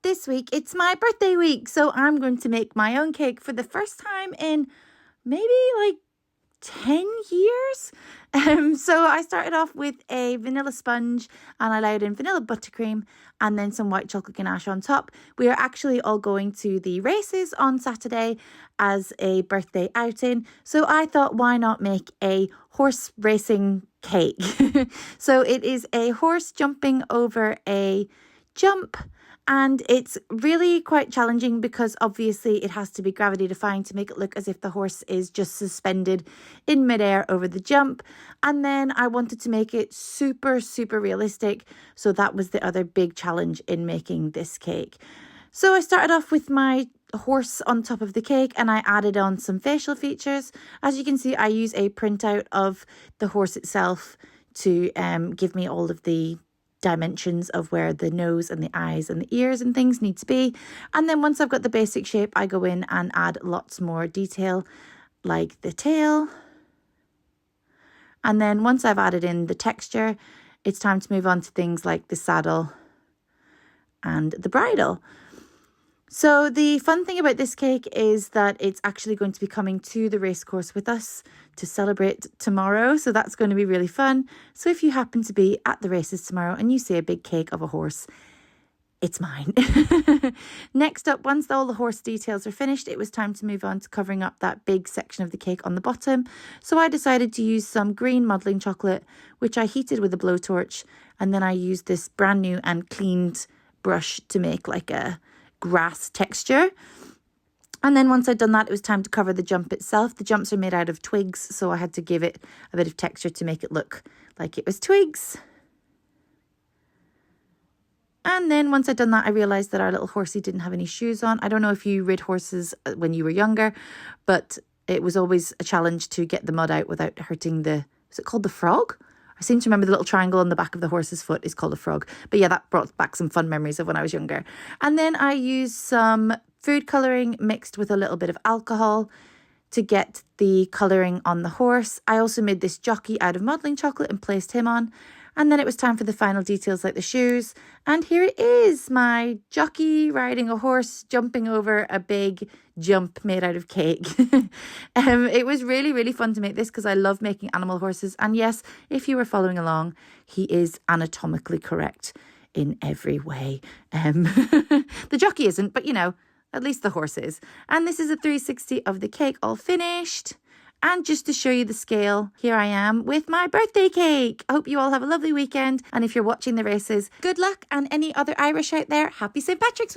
this week it's my birthday week, so I'm going to make my own cake for the first time in maybe like 10 years. So I started off with a vanilla sponge and I allowed in vanilla buttercream and then some white chocolate ganache on top. We are actually all going to the races on Saturday as a birthday outing, so I thought, why not make a horse racing cake? So it is a horse jumping over a jump, and it's really quite challenging because obviously it has to be gravity defying to make it look as if the horse is just suspended in midair over the jump. And then I wanted to make it super, super realistic. So that was the other big challenge in making this cake. So I started off with my horse on top of the cake and I added on some facial features. As you can see, I use a printout of the horse itself to give me all of the dimensions of where the nose and the eyes and the ears and things need to be. And then once I've got the basic shape, I go in and add lots more detail like the tail. And then once I've added in the texture, it's time to move on to things like the saddle and the bridle. So the fun thing about this cake is that it's actually going to be coming to the race course with us to celebrate tomorrow. So that's going to be really fun. So if you happen to be at the races tomorrow and you see a big cake of a horse, it's mine. Next up, once all the horse details are finished, it was time to move on to covering up that big section of the cake on the bottom. So I decided to use some green modelling chocolate, which I heated with a blowtorch. And then I used this brand new and cleaned brush to make like a grass texture. And then once I'd done that, it was time to cover the jump itself. The jumps are made out of twigs, so I had to give it a bit of texture to make it look like it was twigs. And then once I'd done that, I realised that our little horsey didn't have any shoes on. I don't know if you rid horses when you were younger, but it was always a challenge to get the mud out without hurting is it called the frog? I seem to remember the little triangle on the back of the horse's foot is called a frog. But yeah, that brought back some fun memories of when I was younger. And then I used some food colouring mixed with a little bit of alcohol to get the colouring on the horse. I also made this jockey out of modelling chocolate and placed him on. And then it was time for the final details like the shoes. And here it is, my jockey riding a horse, jumping over a big jump made out of cake. It was really, really fun to make this because I love making animal horses. And yes, if you were following along, he is anatomically correct in every way. The jockey isn't, but you know, at least the horse is. And this is a 360 of the cake all finished. And just to show you the scale, here I am with my birthday cake. I hope you all have a lovely weekend. And if you're watching the races, good luck. And any other Irish out there, happy St. Patrick's